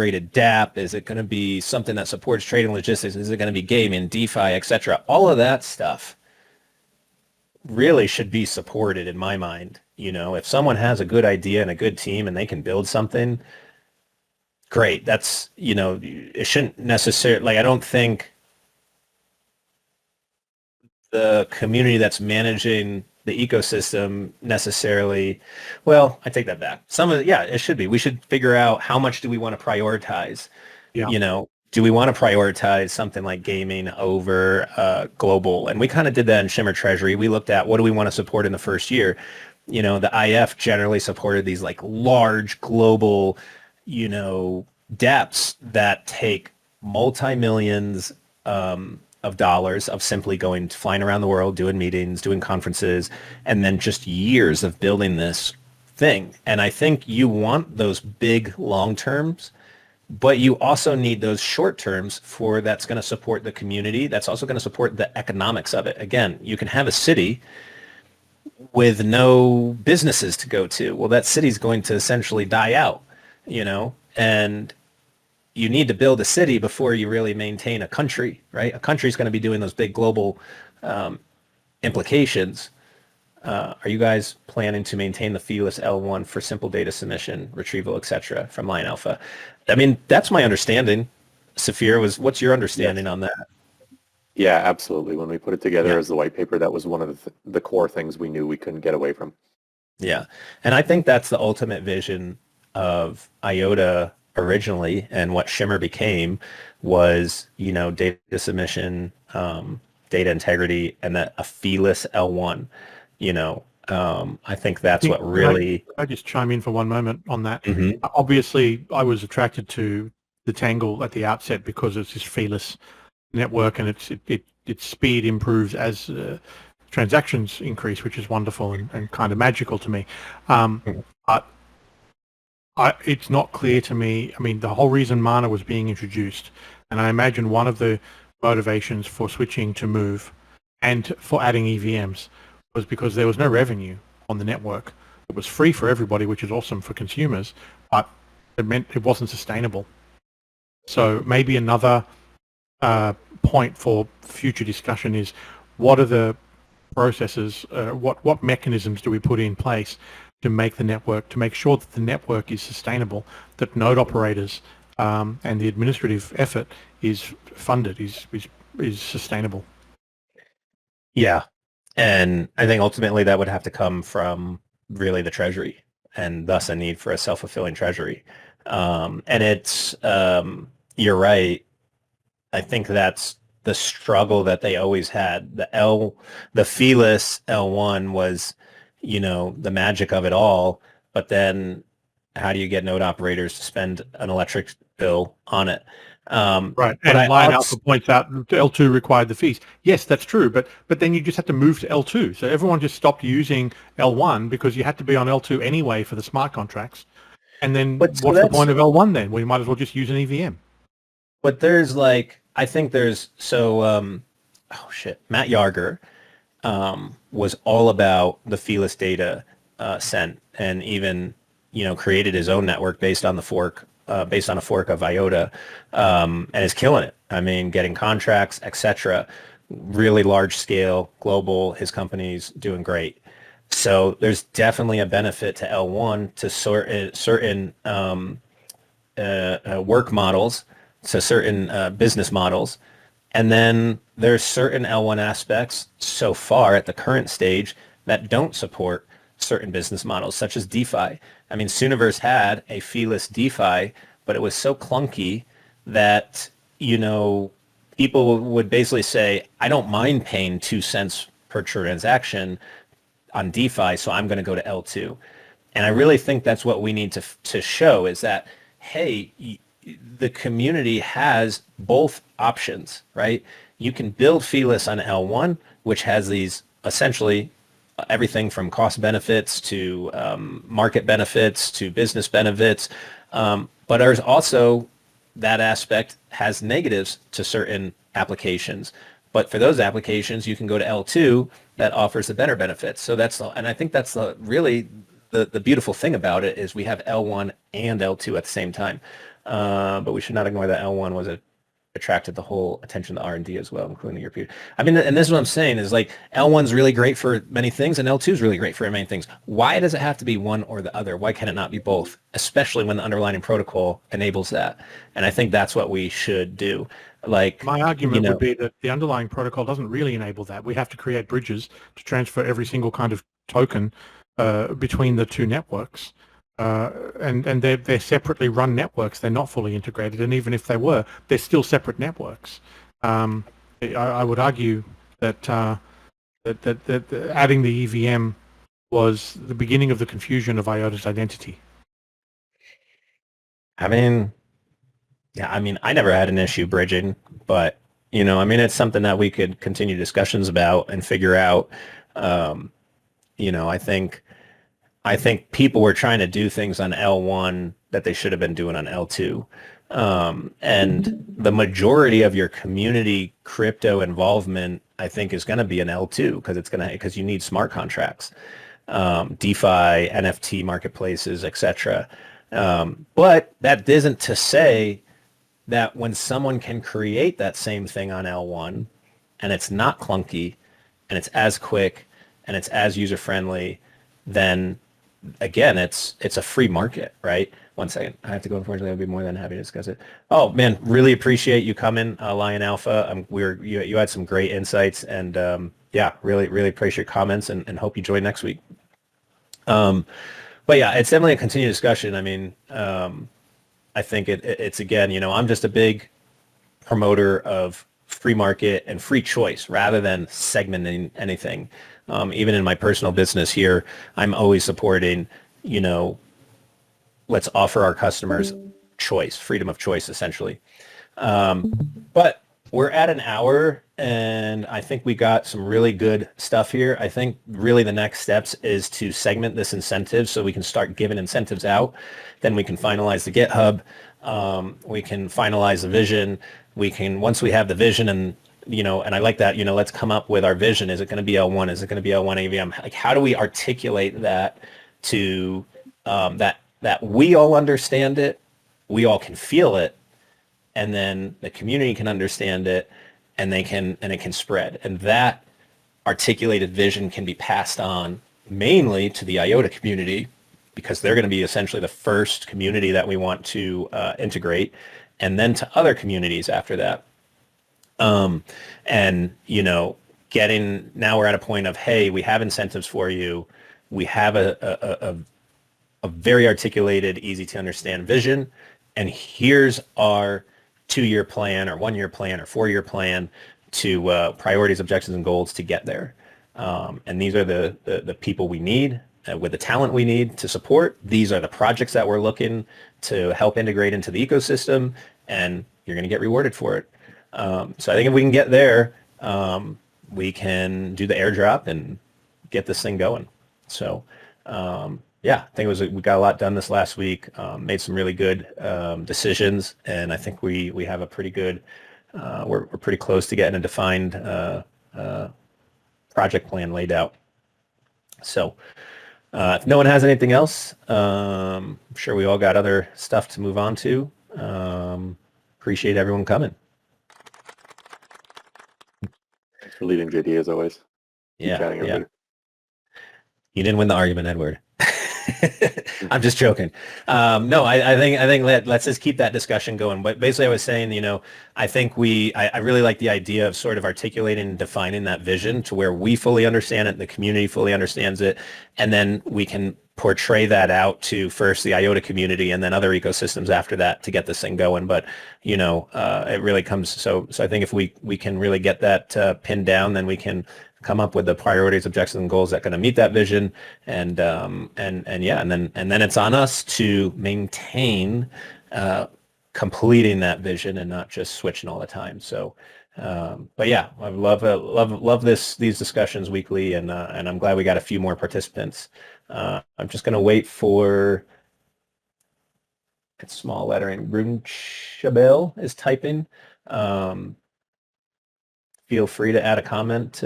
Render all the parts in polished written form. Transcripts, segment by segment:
integrated DApp? Is it going to be something that supports trading logistics? Is it going to be gaming, DeFi, etc.? All of that stuff really should be supported in my mind. If someone has a good idea and a good team and they can build something, great. That's, it shouldn't necessarily, like, I don't think the community that's managing the ecosystem necessarily, well, I take that back. Yeah, it should be. We should figure out how much do we want to prioritize. Yeah. Do we want to prioritize something like gaming over global? And we kind of did that in Shimmer Treasury. We looked at what do we want to support in the first year. The IF generally supported these like large global, dApps that take multi-millions of dollars of simply flying around the world, doing meetings, doing conferences, and then just years of building this thing. And I think you want those big long terms, but you also need those short terms that's going to support the community. That's also going to support the economics of it. Again, you can have a city with no businesses to go to. Well, that city's going to essentially die out, and you need to build a city before you really maintain a country, right? A country's going to be doing those big global implications. Are you guys planning to maintain the feeless L1 for simple data submission, retrieval, etc. from Lion Alpha? I mean, that's my understanding. Saphir, what's your understanding on that? Yeah, absolutely. When we put it together as the white paper, that was one of the core things we knew we couldn't get away from. Yeah, and I think that's the ultimate vision of IOTA originally, and what Shimmer became was, data submission, data integrity, and a feeless L1. I think that's what really. I just chime in for one moment on that. Mm-hmm. Obviously, I was attracted to the Tangle at the outset because it's this feeless network, and its speed improves as transactions increase, which is wonderful and kind of magical to me. But it's not clear to me. I mean, the whole reason Mana was being introduced, and I imagine one of the motivations for switching to Move and for adding EVMs was because there was no revenue on the network. It was free for everybody, which is awesome for consumers, but it meant it wasn't sustainable. So maybe another point for future discussion is what are the processes, what mechanisms do we put in place to make the network, to make sure that the network is sustainable, that node operators and the administrative effort is funded, is sustainable. Yeah, and I think ultimately that would have to come from really the treasury, and thus a need for a self-fulfilling treasury. And it's, you're right. I think that's the struggle that they always had. The feeless L1 was, the magic of it all. But then how do you get node operators to spend an electric bill on it? Right, and Lion Alpha points out L2 required the fees. Yes, that's true, but then you just had to move to L2. So everyone just stopped using L1 because you had to be on L2 anyway for the smart contracts. And then what's the point of L1 then? We might as well just use an EVM. But there's I think there's, Matt Yarger was all about the feeless data sent, and even, created his own network based on a fork of IOTA, and is killing it. I mean, getting contracts, etc. Really large scale, global. His company's doing great. So there's definitely a benefit to L1 to certain work models, to certain business models. And then there's certain L1 aspects so far at the current stage that don't support certain business models, such as DeFi. I mean, Sooniverse had a feeless DeFi, but it was so clunky that, people would basically say, I don't mind paying 2 cents per transaction on DeFi, so I'm going to go to L2. And I really think that's what we need to show is that, hey, the community has both options, right? You can build feeless on L1, which has these essentially everything from cost benefits to market benefits to business benefits. But there's also that aspect has negatives to certain applications. But for those applications, you can go to L2 that offers the better benefits. So and I think that's really the beautiful thing about it is we have L1 and L2 at the same time. but we should not ignore that L1 was attracted the whole attention of the R&D as well, including the European. I mean, and this is what I'm saying is like L1's really great for many things and L2 is really great for many things. Why does it have to be one or the other? Why can it not be both? Especially when the underlying protocol enables that. And I think that's what we should do. Like, My argument would be that the underlying protocol doesn't really enable that. We have to create bridges to transfer every single kind of token between the two networks. And they're separately run networks. They're not fully integrated. And even if they were, they're still separate networks. I would argue that, that adding the EVM was the beginning of the confusion of IOTA's identity. I mean, yeah, I mean, I never had an issue bridging, but I mean, it's something that we could continue discussions about and figure out. I think people were trying to do things on L1 that they should have been doing on L2. And the majority of your community crypto involvement, I think, is going to be in L2 because you need smart contracts, DeFi, NFT marketplaces, etc. But that isn't to say that when someone can create that same thing on L1 and it's not clunky and it's as quick and it's as user friendly, then again, it's a free market, right? One second, I have to go. Unfortunately, I'd be more than happy to discuss it. Oh man, really appreciate you coming, Lion Alpha. You had some great insights, and yeah, really appreciate your comments, and hope you join next week. But yeah, it's definitely a continued discussion. I mean, I think it's again, I'm just a big promoter of free market and free choice rather than segmenting anything. Even in my personal business here, I'm always supporting, let's offer our customers choice, freedom of choice, essentially. But we're at an hour, and I think we got some really good stuff here. I think really the next steps is to segment this incentive so we can start giving incentives out. Then we can finalize the GitHub. We can finalize the vision. Once we have the vision and I like that, let's come up with our vision. Is it going to be L1? Is it going to be L1 AVM? Like, how do we articulate that to that we all understand it, we all can feel it, and then the community can understand it, and it can spread. And that articulated vision can be passed on mainly to the IOTA community because they're going to be essentially the first community that we want to integrate, and then to other communities after that. And now we're at a point of, hey, we have incentives for you. We have a very articulated, easy to understand vision. And here's our 2-year plan or 1-year plan or 4-year plan to priorities, objectives, and goals to get there. And these are the people we need with the talent we need to support. These are the projects that we're looking to help integrate into the ecosystem, and you're going to get rewarded for it. So I think if we can get there, we can do the airdrop and get this thing going. So yeah, I think we got a lot done this last week, made some really good decisions, and I think we have a pretty good, we're pretty close to getting a defined project plan laid out. So if no one has anything else, I'm sure we all got other stuff to move on to. Appreciate everyone coming. Thanks for leading, JD, as always. Keep chatting, everybody. You didn't win the argument, Edward. I'm just joking. No, I think let's just keep that discussion going. But basically, I was saying, I think I really like the idea of sort of articulating and defining that vision to where we fully understand it, the community fully understands it, and then we can portray that out to first the IOTA community and then other ecosystems after that to get this thing going. But it really comes. So I think if we can really get that pinned down, then we can come up with the priorities, objectives, and goals that are going to meet that vision, and then it's on us to maintain completing that vision and not just switching all the time. So, but yeah, I love these discussions weekly, and I'm glad we got a few more participants. I'm just going to wait for. It's small lettering. Runchabel is typing. Feel free to add a comment.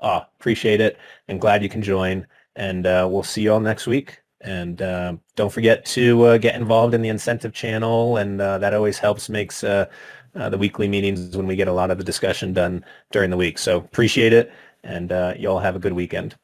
Appreciate it, and glad you can join. And we'll see you all next week. And don't forget to get involved in the incentive channel, and that always helps makes the weekly meetings when we get a lot of the discussion done during the week. So appreciate it, and you all have a good weekend.